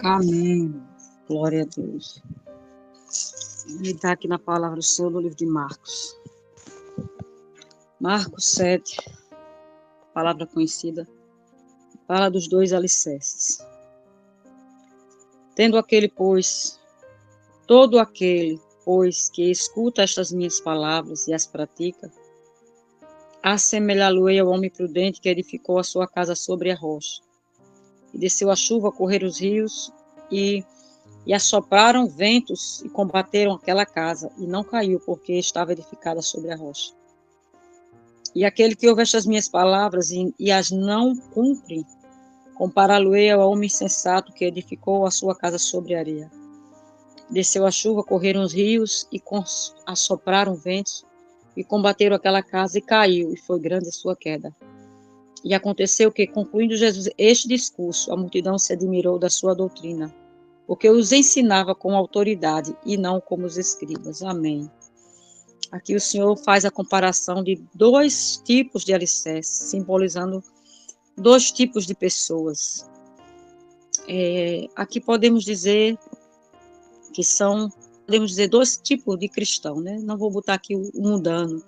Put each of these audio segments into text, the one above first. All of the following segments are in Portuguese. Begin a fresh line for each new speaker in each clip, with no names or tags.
Amém. Glória a Deus. Ele está aqui na palavra do Senhor no livro de Marcos. Marcos 7, palavra conhecida, fala dos dois alicerces. Todo aquele, pois, que escuta estas minhas palavras e as pratica, assemelhá-lo-ei ao homem prudente que edificou a sua casa sobre a rocha. E desceu a chuva, correram os rios, e assopraram ventos e combateram aquela casa, e não caiu, porque estava edificada sobre a rocha. E aquele que ouve estas minhas palavras e as não cumpre, compará-lo-ei ao homem sensato que edificou a sua casa sobre a areia. Desceu a chuva, correram os rios, e assopraram ventos, e combateram aquela casa, e caiu, e foi grande a sua queda. E aconteceu que, concluindo Jesus este discurso, a multidão se admirou da sua doutrina, porque os ensinava com autoridade e não como os escribas. Amém. Aqui o Senhor faz a comparação de dois tipos de alicerces, simbolizando dois tipos de pessoas. Aqui podemos dizer dois tipos de cristão, né? Não vou botar aqui o mundano,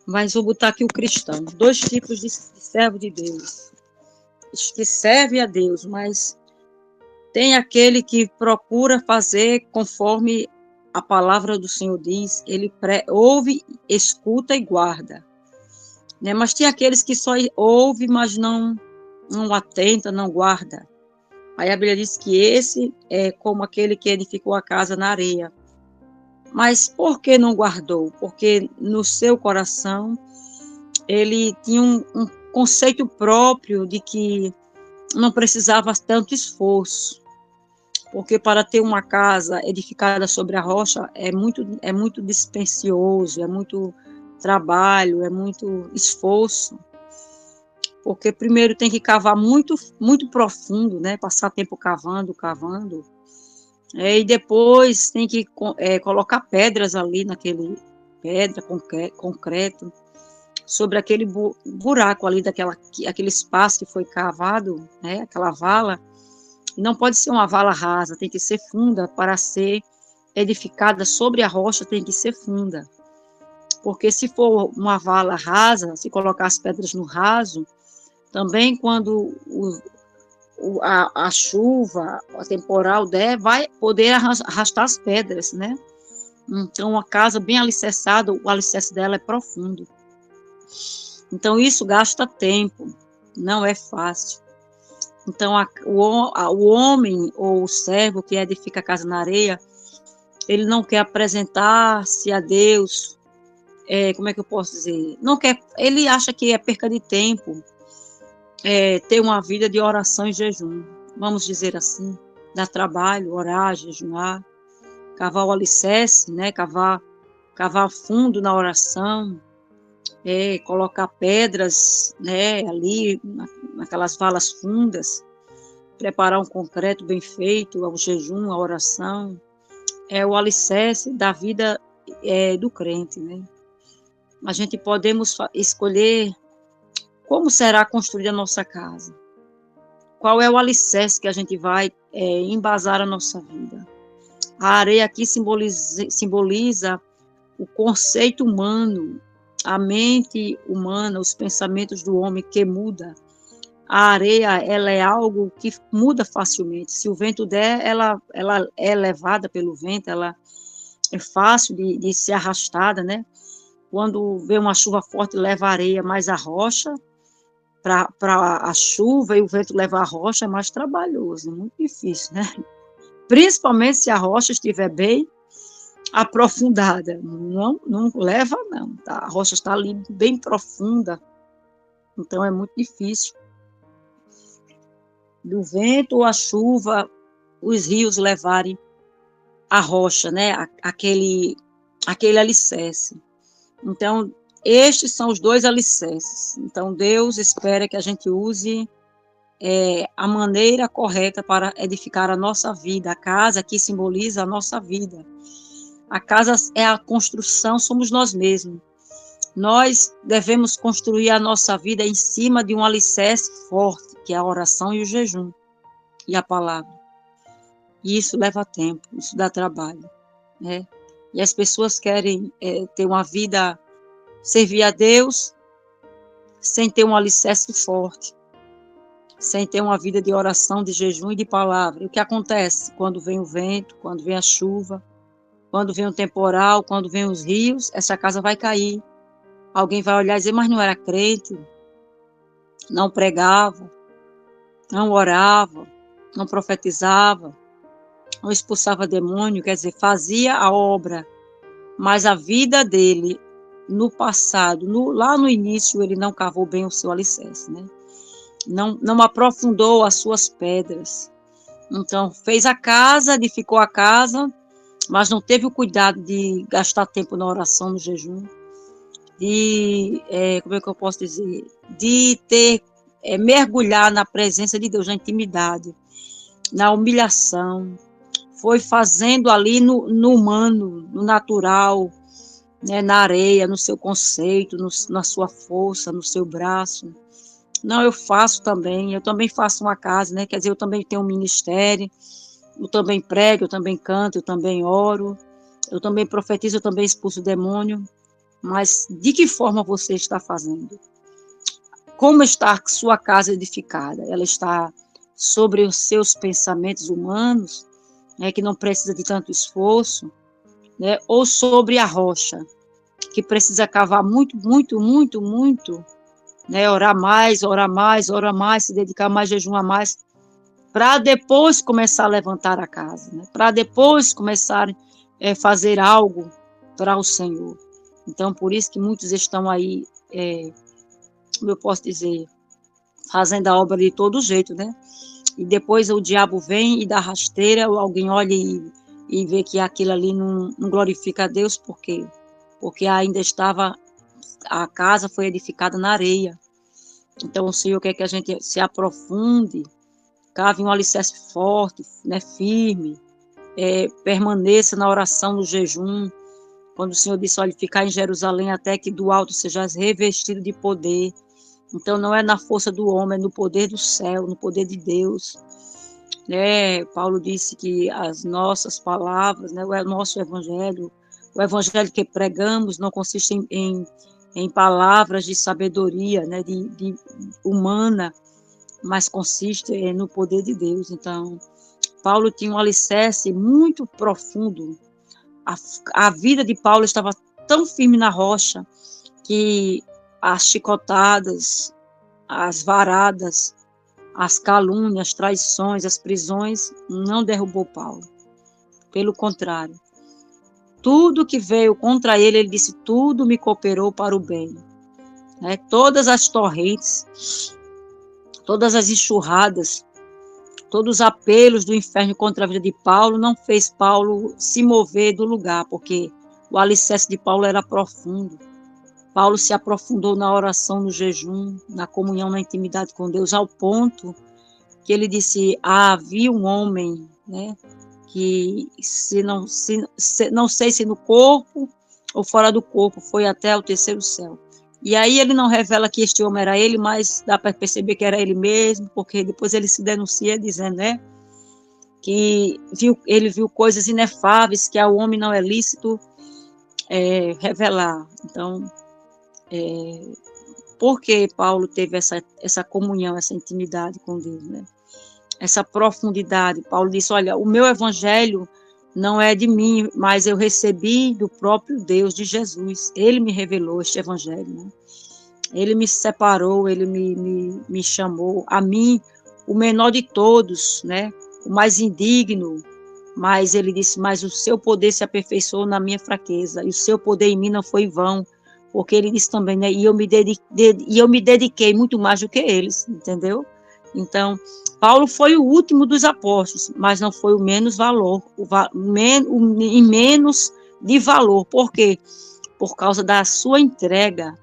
mas vou botar aqui o cristão. Dois tipos de servo de Deus, que serve a Deus, mas tem aquele que procura fazer conforme a palavra do Senhor diz, ele ouve, escuta e guarda. Né? Mas tem aqueles que só ouve, mas não atenta, não guarda. Aí a Bíblia diz que esse é como aquele que edificou a casa na areia. Mas por que não guardou? Porque no seu coração ele tinha um conceito próprio de que não precisava tanto esforço. Porque para ter uma casa edificada sobre a rocha é muito dispendioso, é muito trabalho, é muito esforço. Porque primeiro tem que cavar muito, muito profundo, né? Passar tempo cavando. E depois tem que colocar pedras ali concreto, sobre aquele buraco ali, aquele espaço que foi cavado, né? Aquela vala. Não pode ser uma vala rasa, tem que ser funda. Para ser edificada sobre a rocha, tem que ser funda. Porque se for uma vala rasa, se colocar as pedras no raso, também quando a chuva, a temporal der, vai poder arrastar as pedras, né? Então, uma casa bem alicerçada, o alicerce dela é profundo. Então, isso gasta tempo, não é fácil. Então, o homem ou o servo que edifica a casa na areia, ele não quer apresentar-se a Deus, como é que eu posso dizer? Não quer, ele acha que é perca de tempo, ter uma vida de oração e jejum, vamos dizer assim, dar trabalho, orar, jejuar, cavar o alicerce, né? Cavar fundo na oração, colocar pedras, né? Ali naquelas valas fundas, preparar um concreto bem feito, o jejum, a oração, é o alicerce da vida do crente, né? A gente podemos escolher como será construída a nossa casa, qual é o alicerce que a gente vai embasar a nossa vida. A areia aqui simboliza o conceito humano, a mente humana, os pensamentos do homem que muda. A areia, ela é algo que muda facilmente. Se o vento der, ela é levada pelo vento, ela é fácil de ser arrastada, né? Quando vem uma chuva forte, leva a areia, mas a rocha, para a chuva e o vento levar a rocha, é mais trabalhoso, é muito difícil, né? Principalmente se a rocha estiver bem aprofundada. Não leva, não. Tá? A rocha está ali bem profunda, então é muito difícil. Do vento ou a chuva, os rios levarem a rocha, né? Aquele alicerce. Então, estes são os dois alicerces. Então, Deus espera que a gente use a maneira correta para edificar a nossa vida. A casa aqui simboliza a nossa vida. A casa é a construção, somos nós mesmos. Nós devemos construir a nossa vida em cima de um alicerce forte, que é a oração e o jejum, e a palavra. E isso leva tempo, isso dá trabalho, né? E as pessoas querem ter uma vida, servir a Deus, sem ter um alicerce forte, sem ter uma vida de oração, de jejum e de palavra. E o que acontece? Quando vem o vento, quando vem a chuva, quando vem o temporal, quando vem os rios, essa casa vai cair. Alguém vai olhar e dizer, mas não era crente, não pregava, não orava, não profetizava, não expulsava demônio, quer dizer, fazia a obra, mas a vida dele, no passado, lá no início, ele não cavou bem o seu alicerce, né? Não aprofundou as suas pedras. Então, fez a casa, edificou a casa, mas não teve o cuidado de gastar tempo na oração, no jejum, de, como é que eu posso dizer, de ter, mergulhar na presença de Deus, na intimidade, na humilhação, foi fazendo ali no humano, no natural, né, na areia, no seu conceito, na sua força, no seu braço. Não, eu também faço uma casa, né, quer dizer, eu também tenho um ministério, eu também prego, eu também canto, eu também oro, eu também profetizo, eu também expulso o demônio, mas de que forma você está fazendo? Como está a sua casa edificada? Ela está sobre os seus pensamentos humanos, né, que não precisa de tanto esforço, né, ou sobre a rocha, que precisa cavar muito, muito, muito, muito, né, orar mais, orar mais, orar mais, se dedicar mais, jejuar mais, para depois começar a levantar a casa, né, para depois começar a fazer algo para o Senhor. Então, por isso que muitos estão aí, como eu posso dizer, fazendo a obra de todo jeito, né? E depois o diabo vem e dá rasteira, ou alguém olha e vê que aquilo ali não glorifica a Deus, por quê? Porque ainda estava, a casa foi edificada na areia. Então o Senhor quer que a gente se aprofunde, cave um alicerce forte, né, firme, permaneça na oração, no jejum. Quando o Senhor disse, olha, ficar em Jerusalém até que do alto sejas revestido de poder. Então não é na força do homem, é no poder do céu, no poder de Deus. Né? Paulo disse que as nossas palavras, né, o nosso evangelho, o evangelho que pregamos não consiste em palavras de sabedoria, né, de humana, mas consiste no poder de Deus. Então, Paulo tinha um alicerce muito profundo. A vida de Paulo estava tão firme na rocha que as chicotadas, as varadas, as calúnias, as traições, as prisões não derrubou Paulo. Pelo contrário, tudo que veio contra ele, ele disse, tudo me cooperou para o bem. Né? Todas as torrentes, todas as enxurradas, todos os apelos do inferno contra a vida de Paulo não fez Paulo se mover do lugar, porque o alicerce de Paulo era profundo. Paulo se aprofundou na oração, no jejum, na comunhão, na intimidade com Deus, ao ponto que ele disse, havia um homem, né, que não sei se no corpo ou fora do corpo, foi até o terceiro céu. E aí ele não revela que este homem era ele, mas dá para perceber que era ele mesmo, porque depois ele se denuncia dizendo, né, que ele viu coisas inefáveis que ao homem não é lícito revelar. Então, por que Paulo teve essa comunhão, essa intimidade com Deus, né? Essa profundidade. Paulo disse, olha, o meu evangelho não é de mim, mas eu recebi do próprio Deus, de Jesus. Ele me revelou este evangelho, né? Ele me separou, ele me chamou, a mim, o menor de todos, né? O mais indigno, mas ele disse, mas o seu poder se aperfeiçoou na minha fraqueza, e o seu poder em mim não foi em vão, porque ele disse também, né? E eu me dediquei muito mais do que eles, entendeu? Então, Paulo foi o último dos apóstolos, mas não foi o menos valor, em menos de valor. Por quê? Por causa da sua entrega,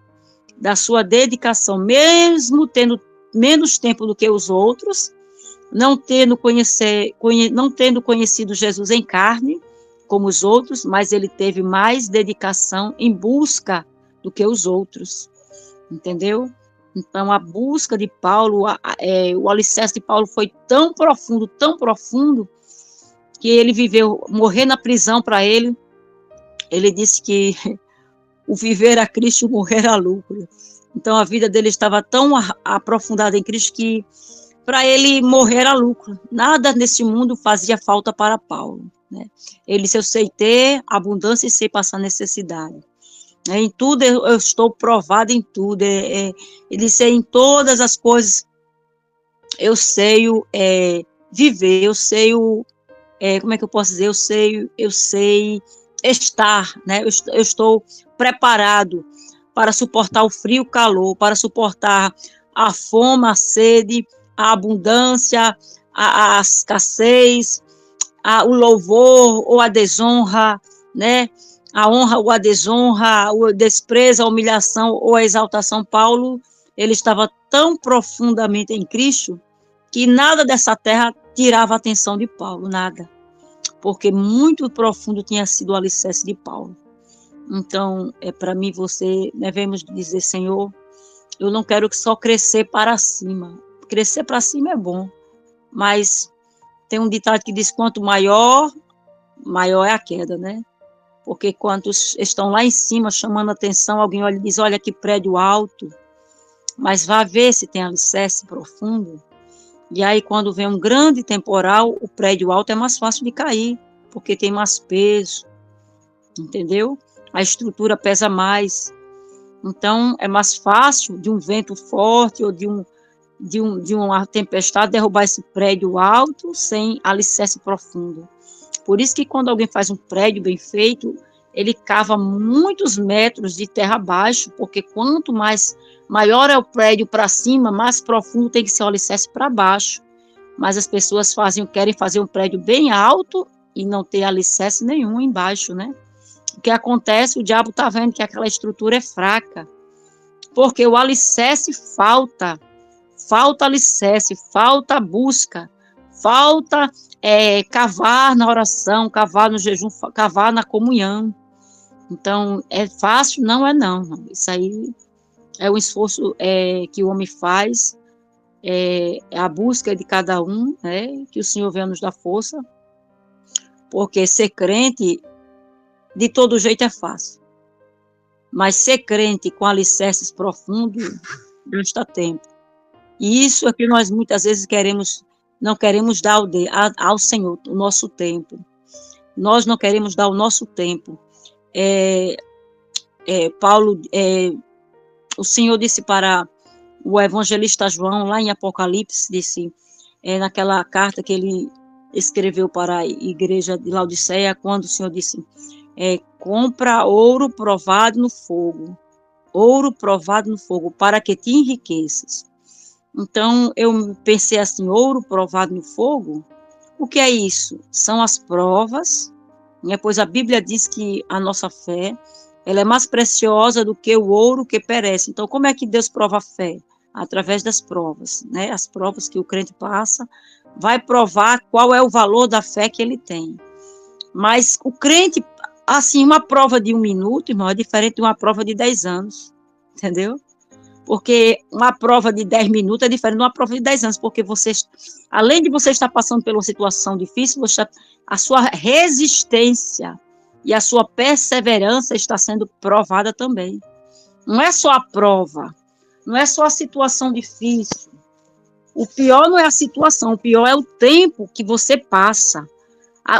da sua dedicação, mesmo tendo menos tempo do que os outros, não tendo conhecido Jesus em carne, como os outros, mas ele teve mais dedicação em busca do que os outros, entendeu? Então, a busca de Paulo, o alicerce de Paulo foi tão profundo, que ele viveu, morrer na prisão para ele disse que o viver a Cristo e o morrer a lucro. Então a vida dele estava tão aprofundada em Cristo que para ele morrer era lucro. Nada nesse mundo fazia falta para Paulo, né? Ele disse, eu sei ter abundância e sei passar necessidade. Em tudo eu estou provado em tudo. Ele disse, em todas as coisas eu sei viver, eu sei como é que eu posso dizer? Eu sei estar, né? Eu estou preparado para suportar o frio, o calor, para suportar a fome, a sede, a abundância, a escassez, o louvor ou a desonra, né? A honra ou a desonra, o desprezo, a humilhação ou a exaltação. Paulo, ele estava tão profundamente em Cristo que nada dessa terra tirava a atenção de Paulo, nada. Porque muito profundo tinha sido o alicerce de Paulo. Então, para mim, você, devemos dizer, Senhor, eu não quero só crescer para cima. Crescer para cima é bom, mas tem um ditado que diz, quanto maior, maior é a queda, né? Porque quantos estão lá em cima chamando a atenção, alguém olha e diz, olha que prédio alto, mas vá ver se tem alicerce profundo. E aí, quando vem um grande temporal, o prédio alto é mais fácil de cair, porque tem mais peso, entendeu? A estrutura pesa mais. Então, é mais fácil de um vento forte ou de uma tempestade derrubar esse prédio alto sem alicerce profundo. Por isso que quando alguém faz um prédio bem feito, ele cava muitos metros de terra abaixo, porque quanto maior é o prédio para cima, mais profundo tem que ser o alicerce para baixo. Mas as pessoas querem fazer um prédio bem alto e não ter alicerce nenhum embaixo, né? O que acontece, o diabo está vendo que aquela estrutura é fraca, porque o alicerce falta alicerce, falta busca, falta cavar na oração, cavar no jejum, cavar na comunhão. Então, é fácil? Não é não. Isso aí é um esforço que o homem faz, é a busca de cada um, né? Que o Senhor venha nos dar força, porque ser crente, de todo jeito é fácil. Mas ser crente com alicerces profundos, gasta tempo. E isso é que nós muitas vezes não queremos dar ao Senhor o nosso tempo. Nós não queremos dar o nosso tempo. Paulo, o Senhor disse para o evangelista João, lá em Apocalipse, disse, naquela carta que ele escreveu para a igreja de Laodiceia, quando o Senhor disse, compra ouro provado no fogo, para que te enriqueças. Então, eu pensei assim, ouro provado no fogo, o que é isso? São as provas, né? Pois a Bíblia diz que a nossa fé, ela é mais preciosa do que o ouro que perece. Então, como é que Deus prova a fé? Através das provas, né? As provas que o crente passa, vai provar qual é o valor da fé que ele tem. Mas o crente, assim, uma prova de 1 minuto, irmão, é diferente de uma prova de 10 anos, entendeu? Porque uma prova de 10 minutos é diferente de uma prova de 10 anos, porque você, além de você estar passando por uma situação difícil, a sua resistência e a sua perseverança está sendo provada também. Não é só a prova, não é só a situação difícil. O pior não é a situação, o pior é o tempo que você passa.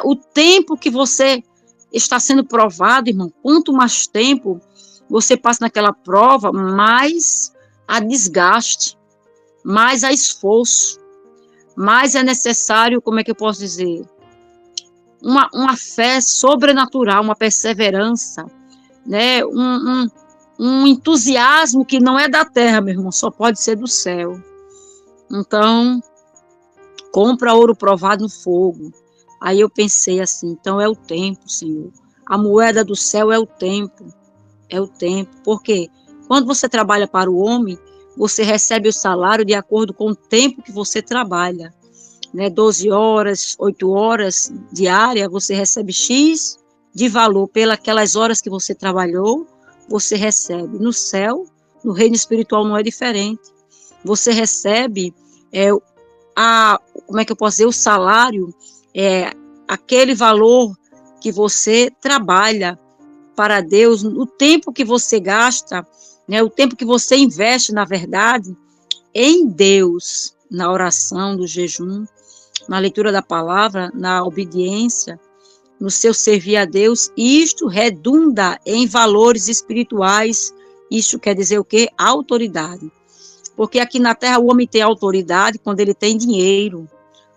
O tempo que você está sendo provado, irmão, quanto mais tempo você passa naquela prova, mais a desgaste, mais a esforço, mais é necessário, como é que eu posso dizer, uma fé sobrenatural, uma perseverança, né? Um entusiasmo que não é da terra, meu irmão, só pode ser do céu. Então, compra ouro provado no fogo. Aí eu pensei assim, então é o tempo, Senhor. A moeda do céu é o tempo. É o tempo. Por quê? Quando você trabalha para o homem, você recebe o salário de acordo com o tempo que você trabalha. Né? 12 horas, 8 horas diária, você recebe X de valor pelas horas que você trabalhou, você recebe. No céu, no reino espiritual não é diferente. Você recebe como é que eu posso dizer, o salário aquele valor que você trabalha para Deus, o tempo que você gasta, né, o tempo que você investe, na verdade, em Deus, na oração, no jejum, na leitura da palavra, na obediência, no seu servir a Deus, isto redunda em valores espirituais. Isso quer dizer o quê? Autoridade. Porque aqui na Terra o homem tem autoridade quando ele tem dinheiro,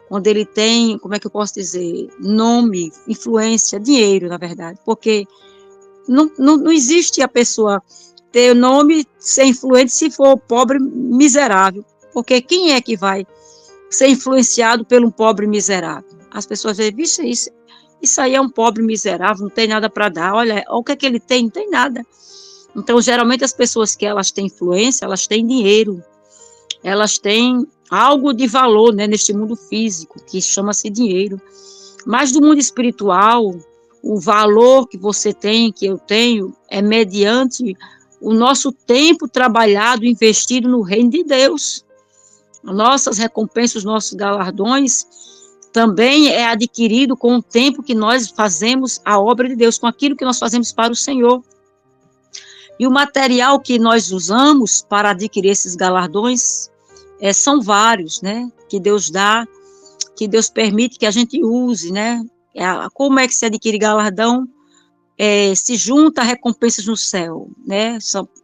quando ele tem, como é que eu posso dizer, nome, influência, dinheiro, na verdade. Porque não existe a pessoa ter nome, ser influente, se for pobre, miserável. Porque quem é que vai ser influenciado por um pobre miserável? As pessoas dizem, vixe, isso aí é um pobre miserável, não tem nada para dar. Olha o que é que ele tem? Não tem nada. Então, geralmente, as pessoas que elas têm influência, elas têm dinheiro, elas têm algo de valor, né, neste mundo físico, que chama-se dinheiro. Mas do mundo espiritual, o valor que você tem, que eu tenho, é mediante o nosso tempo trabalhado, investido no reino de Deus. Nossas recompensas, os nossos galardões, também é adquirido com o tempo que nós fazemos a obra de Deus, com aquilo que nós fazemos para o Senhor. E o material que nós usamos para adquirir esses galardões são vários, né? Que Deus dá, que Deus permite que a gente use, né? Como é que se adquire galardão? Se junta recompensas no céu, né?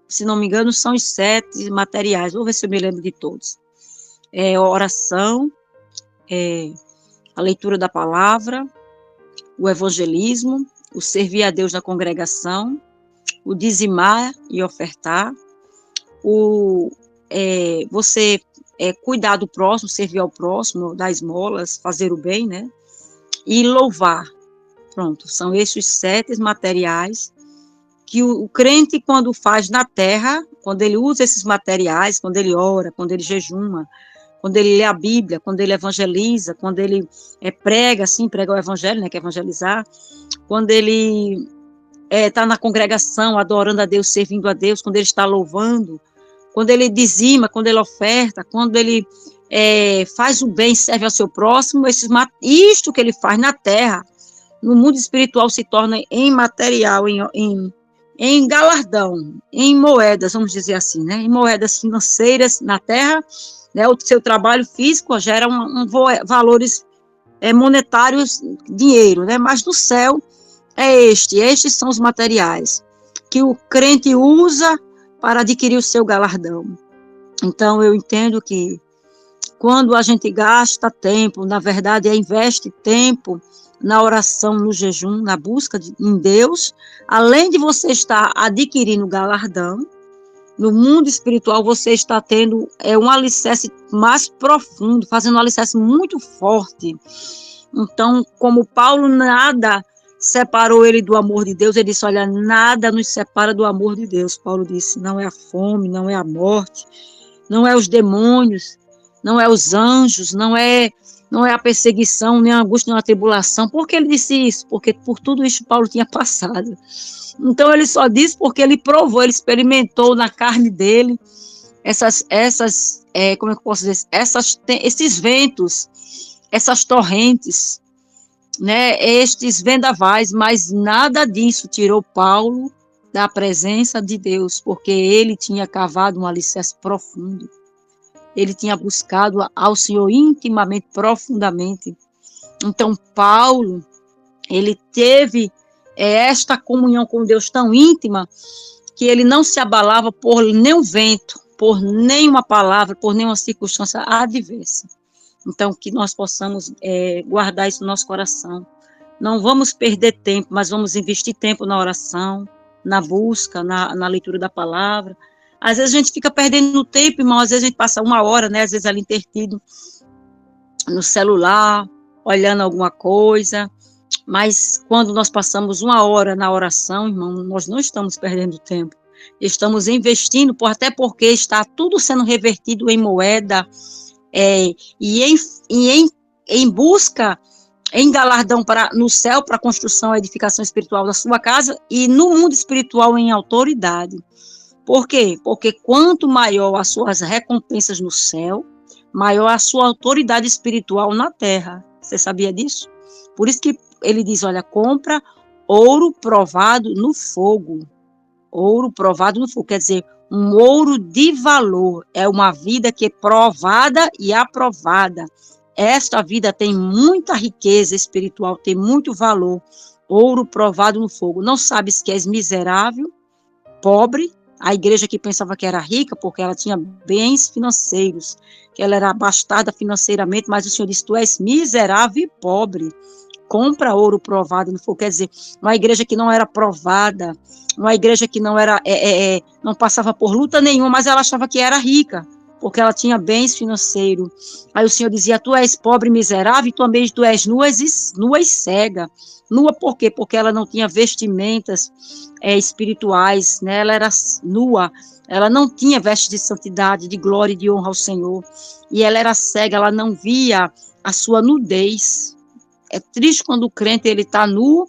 Se não me engano, são os 7 materiais. Vou ver se eu me lembro de todos. Oração, a leitura da palavra, o evangelismo, o servir a Deus na congregação, o dizimar e ofertar, você cuidar do próximo, servir ao próximo, dar esmolas, fazer o bem, né? E louvar. Pronto, são esses 7 materiais que o crente, quando faz na terra, quando ele usa esses materiais, quando ele ora, quando ele jejuma, quando ele lê a Bíblia, quando ele evangeliza, quando ele prega o evangelho, né, que é evangelizar, quando ele está na congregação, adorando a Deus, servindo a Deus, quando ele está louvando, quando ele dizima, quando ele oferta, quando ele faz o bem, serve ao seu próximo, isto que ele faz na terra, no mundo espiritual se torna em material, em galardão, em moedas, vamos dizer assim, né? Em moedas financeiras na terra, né? O seu trabalho físico gera valores monetários, dinheiro, né? Mas no céu estes são os materiais que o crente usa para adquirir o seu galardão. Então, eu entendo que quando a gente gasta tempo, na verdade, investe tempo na oração, no jejum, na busca em Deus, além de você estar adquirindo galardão, no mundo espiritual você está tendo um alicerce mais profundo, fazendo um alicerce muito forte. Então, como Paulo, nada separou ele do amor de Deus, ele disse, olha, nada nos separa do amor de Deus. Paulo disse, não é a fome, não é a morte, não é os demônios, não é os anjos, não é a perseguição, nem a angústia, nem a tribulação. Por que ele disse isso? Porque por tudo isso Paulo tinha passado. Então ele só disse porque ele provou, ele experimentou na carne dele como é que eu posso dizer? Esses ventos, essas torrentes, né? Estes vendavais, mas nada disso tirou Paulo da presença de Deus, porque ele tinha cavado um alicerce profundo. Ele tinha buscado ao Senhor intimamente, profundamente. Então, Paulo, ele teve esta comunhão com Deus tão íntima, que ele não se abalava por nenhum vento, por nenhuma palavra, por nenhuma circunstância adversa. Então, que nós possamos guardar isso no nosso coração. Não vamos perder tempo, mas vamos investir tempo na oração, na busca, na leitura da palavra. Às vezes a gente fica perdendo tempo, irmão, às vezes a gente passa 1 hora, né, às vezes ali intertido no celular, olhando alguma coisa, mas quando nós passamos 1 hora na oração, irmão, nós não estamos perdendo tempo, estamos investindo, até porque está tudo sendo revertido em moeda, e em busca, em galardão no céu, para a construção e edificação espiritual da sua casa, e no mundo espiritual em autoridade. Por quê? Porque quanto maior as suas recompensas no céu, maior a sua autoridade espiritual na terra. Você sabia disso? Por isso que ele diz, olha, compra ouro provado no fogo. Ouro provado no fogo, quer dizer, um ouro de valor. É uma vida que é provada e aprovada. Esta vida tem muita riqueza espiritual, tem muito valor. Ouro provado no fogo. Não sabes que és miserável, pobre. A igreja que pensava que era rica, porque ela tinha bens financeiros, que ela era abastada financeiramente, mas o Senhor disse, tu és miserável e pobre. Compra ouro provado no fogo, quer dizer, uma igreja que não era provada, uma igreja que não era, não passava por luta nenhuma, mas ela achava que era rica, porque ela tinha bens financeiros. Aí o Senhor dizia, tu és pobre e miserável, e também tu és nua e cega. Nua por quê? Porque ela não tinha vestimentas espirituais, né? Ela era nua, ela não tinha vestes de santidade, de glória e de honra ao Senhor, e ela era cega, ela não via a sua nudez. É triste quando o crente ele está nu,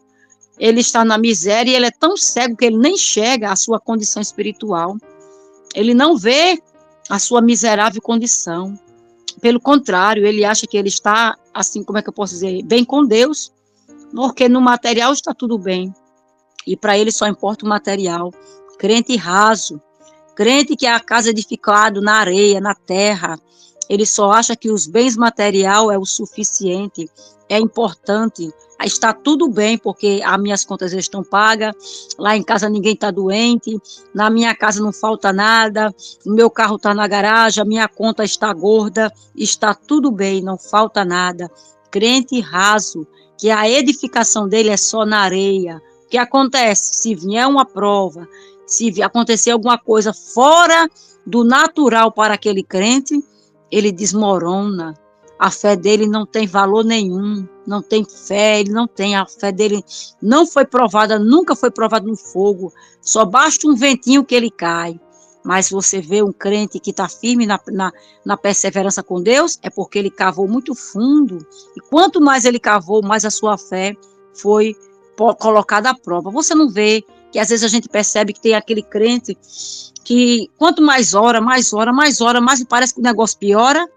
ele está na miséria e ele é tão cego que ele nem enxerga a sua condição espiritual. Ele não vê a sua miserável condição. Pelo contrário, ele acha que ele está, assim, como é que eu posso dizer, bem com Deus, porque no material está tudo bem. E para ele só importa o material. Crente raso, crente que é a casa edificada na areia, na terra, ele só acha que os bens material é o suficiente, é importante, está tudo bem, porque as minhas contas estão pagas, lá em casa ninguém está doente, na minha casa não falta nada, o meu carro está na garagem, a minha conta está gorda, está tudo bem, não falta nada. Crente raso, que a edificação dele é só na areia. O que acontece? Se vier uma prova, se acontecer alguma coisa fora do natural para aquele crente, ele desmorona, a fé dele não tem valor nenhum, não tem fé, ele não tem, a fé dele não foi provada, nunca foi provada no fogo, só basta um ventinho que ele cai. Mas você vê um crente que está firme na perseverança com Deus, é porque ele cavou muito fundo, e quanto mais ele cavou, mais a sua fé foi colocada à prova. Você não vê que às vezes a gente percebe que tem aquele crente que quanto mais ora, mais parece que o negócio piora,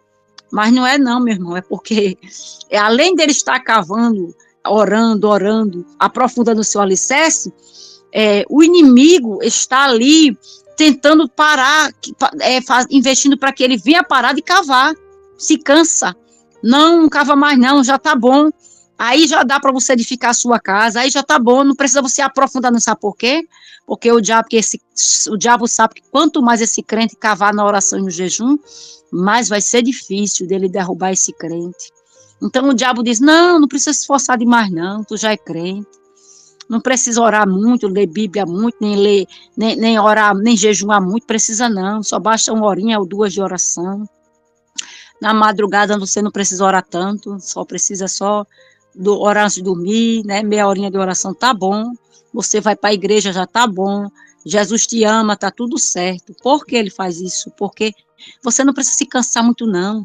mas não é não, meu irmão, é porque além dele estar cavando, orando, aprofundando o seu alicerce, o inimigo está ali tentando parar, investindo para que ele venha parar de cavar, se cansa, não cava mais não, já está bom, aí já dá para você edificar a sua casa, aí já está bom, não precisa você aprofundar, não sabe por quê? Porque o diabo sabe que quanto mais esse crente cavar na oração e no jejum, mais vai ser difícil dele derrubar esse crente. Então o diabo diz, não precisa se esforçar demais não, tu já é crente, não precisa orar muito, ler Bíblia muito, nem orar, nem jejuar muito, precisa não, só basta uma horinha ou duas de oração. Na madrugada você não precisa orar tanto, só precisa orar antes de dormir, né? Meia horinha de oração tá bom, você vai para a igreja já tá bom, Jesus te ama, tá tudo certo. Por que ele faz isso? Porque você não precisa se cansar muito não,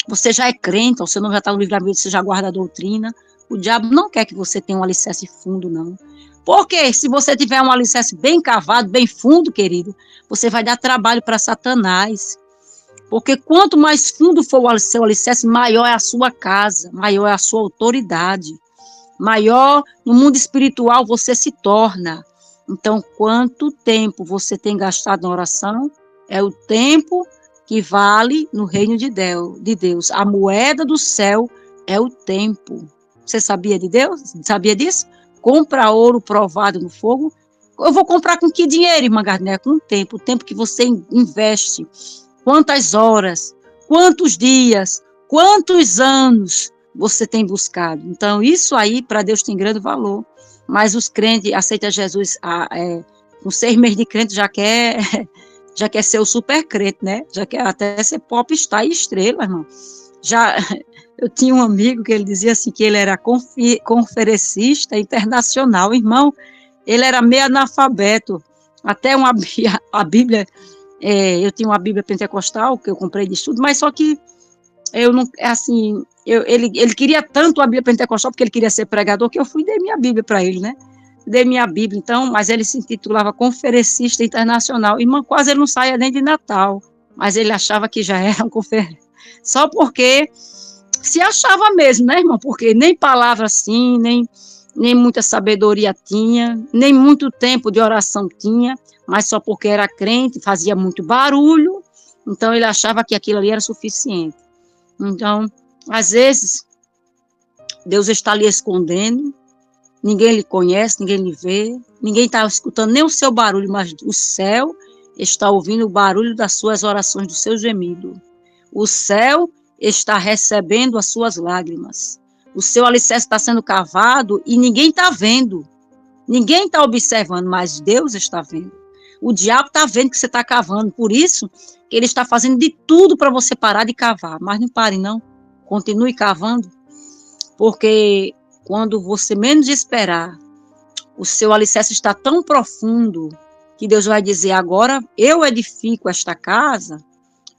você já é crente, você não já está no livramento, você já guarda a doutrina. O diabo não quer que você tenha um alicerce fundo, não. Porque se você tiver um alicerce bem cavado, bem fundo, querido, você vai dar trabalho para Satanás. Porque quanto mais fundo for o seu alicerce, maior é a sua casa, maior é a sua autoridade, maior no mundo espiritual você se torna. Então, quanto tempo você tem gastado na oração, é o tempo que vale no reino de Deus. A moeda do céu é o tempo. Você sabia de Deus? Sabia disso? Compra ouro provado no fogo. Eu vou comprar com que dinheiro, irmã Gardner? Com o tempo que você investe. Quantas horas, quantos dias, quantos anos você tem buscado. Então, isso aí para Deus tem grande valor. Mas os crentes aceitam Jesus, com 6 meses de crente já quer ser o super crente, né? Já quer até ser popstar e estrela, irmão. Eu tinha um amigo que ele dizia assim, que ele era conferencista internacional, irmão, ele era meio analfabeto, até a Bíblia, eu tinha uma Bíblia pentecostal, que eu comprei de estudo, mas só que eu não, assim, ele queria tanto a Bíblia pentecostal, porque ele queria ser pregador, que eu fui e dei minha Bíblia para ele, né? Dei minha Bíblia, então, mas ele se intitulava conferencista internacional, irmão, quase ele não saía nem de Natal, mas ele achava que já era um conferencista, só porque Se achava mesmo, né, irmão? Porque nem palavra assim, nem muita sabedoria tinha, nem muito tempo de oração tinha, mas só porque era crente, fazia muito barulho, então ele achava que aquilo ali era suficiente. Então, às vezes, Deus está lhe escondendo, ninguém lhe conhece, ninguém lhe vê, ninguém está escutando nem o seu barulho, mas o céu está ouvindo o barulho das suas orações, do seu gemido. O céu está recebendo as suas lágrimas. O seu alicerce está sendo cavado e ninguém está vendo. Ninguém está observando, mas Deus está vendo. O diabo está vendo que você está cavando, por isso que ele está fazendo de tudo para você parar de cavar. Mas não pare, não. Continue cavando, porque quando você menos esperar, o seu alicerce está tão profundo que Deus vai dizer: agora eu edifico esta casa,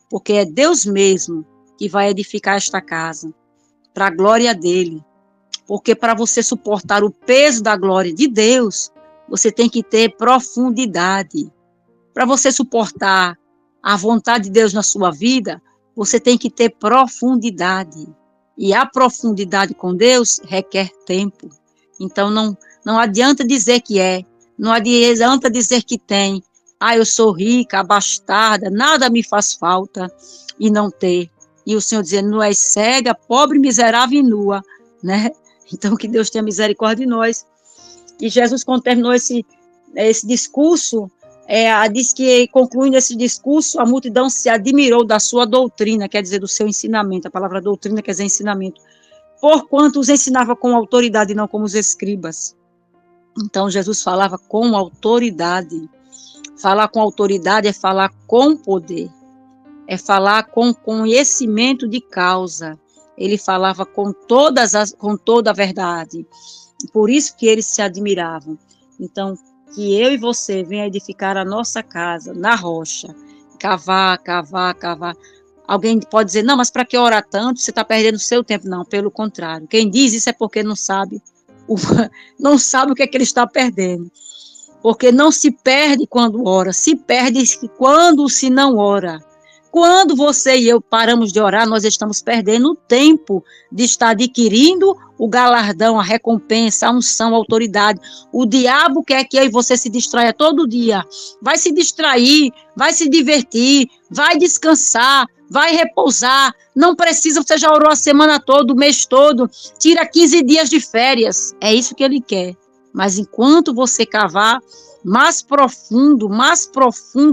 porque é Deus mesmo que vai edificar esta casa, para a glória dele. Porque para você suportar o peso da glória de Deus, você tem que ter profundidade. Para você suportar a vontade de Deus na sua vida, você tem que ter profundidade. E a profundidade com Deus requer tempo. Então, não adianta dizer que é, não adianta dizer que tem. Eu sou rica, abastada, nada me faz falta, e não ter. E o Senhor dizendo: não és cega, pobre, miserável e nua, né? Então, que Deus tenha misericórdia de nós. E Jesus, quando terminou esse discurso, diz que, concluindo esse discurso, a multidão se admirou da sua doutrina, quer dizer, do seu ensinamento. A palavra doutrina quer dizer ensinamento. Porquanto os ensinava com autoridade e não como os escribas. Então, Jesus falava com autoridade. Falar com autoridade é falar com poder. É falar com conhecimento de causa. Ele falava com toda a verdade. Por isso que eles se admiravam. Então, que eu e você venha edificar a nossa casa na rocha, cavar. Alguém pode dizer: não, mas para que orar tanto? Você está perdendo o seu tempo. Não, pelo contrário. Quem diz isso é porque não sabe o que é que ele está perdendo. Porque não se perde quando ora, se perde quando se não ora. Quando você e eu paramos de orar, nós estamos perdendo o tempo de estar adquirindo o galardão, a recompensa, a unção, a autoridade. O diabo quer que eu e você se distraia todo dia. Vai se distrair, vai se divertir, vai descansar, vai repousar. Não precisa, você já orou a semana toda, o mês todo. Tira 15 dias de férias. É isso que ele quer. Mas enquanto você cavar mais profundo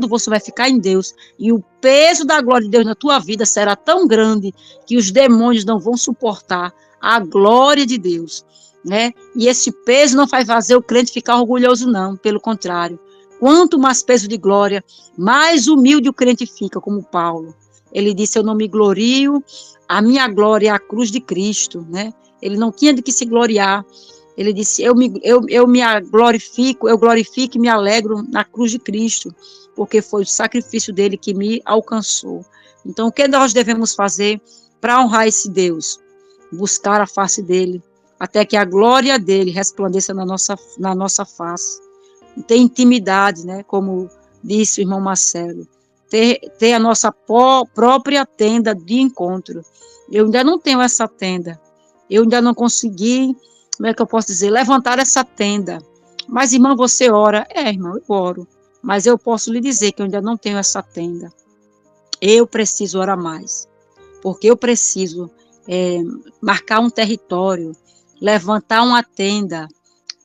você vai ficar em Deus. E o peso da glória de Deus na tua vida será tão grande que os demônios não vão suportar a glória de Deus, né? E esse peso não vai fazer o crente ficar orgulhoso, não. Pelo contrário. Quanto mais peso de glória, mais humilde o crente fica, como Paulo. Ele disse: eu não me glorio, a minha glória é a cruz de Cristo, né? Ele não tinha de que se gloriar. Ele disse: eu me glorifico e me alegro na cruz de Cristo, porque foi o sacrifício dele que me alcançou. Então, o que nós devemos fazer para honrar esse Deus? Buscar a face dele, até que a glória dele resplandeça na nossa face. Ter intimidade, né? Como disse o irmão Marcelo. Ter a nossa própria tenda de encontro. Eu ainda não tenho essa tenda. Eu ainda não consegui, como é que eu posso dizer, levantar essa tenda. Mas, irmã, você ora? Irmão, eu oro. Mas eu posso lhe dizer que eu ainda não tenho essa tenda. Eu preciso orar mais. Porque eu preciso marcar um território, levantar uma tenda,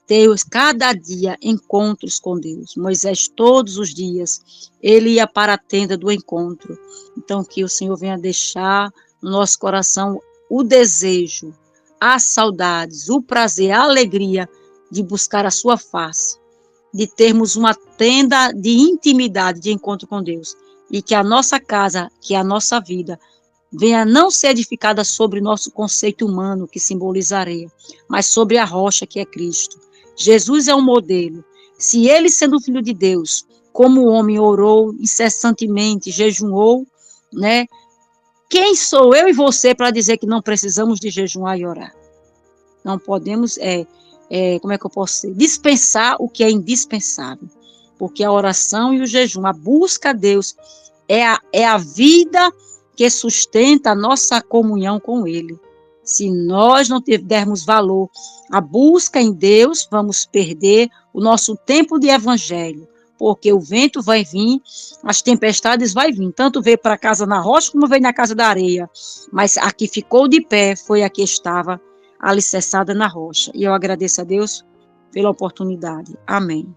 ter cada dia encontros com Deus. Moisés, todos os dias, ele ia para a tenda do encontro. Então, que o Senhor venha deixar no nosso coração o desejo, as saudades, o prazer, a alegria de buscar a sua face, de termos uma tenda de intimidade, de encontro com Deus, e que a nossa casa, que a nossa vida, venha não ser edificada sobre nosso conceito humano, que simboliza areia, mas sobre a rocha, que é Cristo. Jesus é um modelo. Se ele, sendo filho de Deus, como homem, orou incessantemente, jejuou, né? Quem sou eu e você para dizer que não precisamos de jejuar e orar? Não podemos, como é que eu posso dizer? Dispensar o que é indispensável. Porque a oração e o jejum, a busca a Deus, é a vida que sustenta a nossa comunhão com Ele. Se nós não dermos valor à busca em Deus, vamos perder o nosso tempo de evangelho, porque o vento vai vir, as tempestades vai vir, tanto veio para casa na rocha como veio na casa da areia, mas a que ficou de pé foi a que estava alicerçada na rocha. E eu agradeço a Deus pela oportunidade. Amém.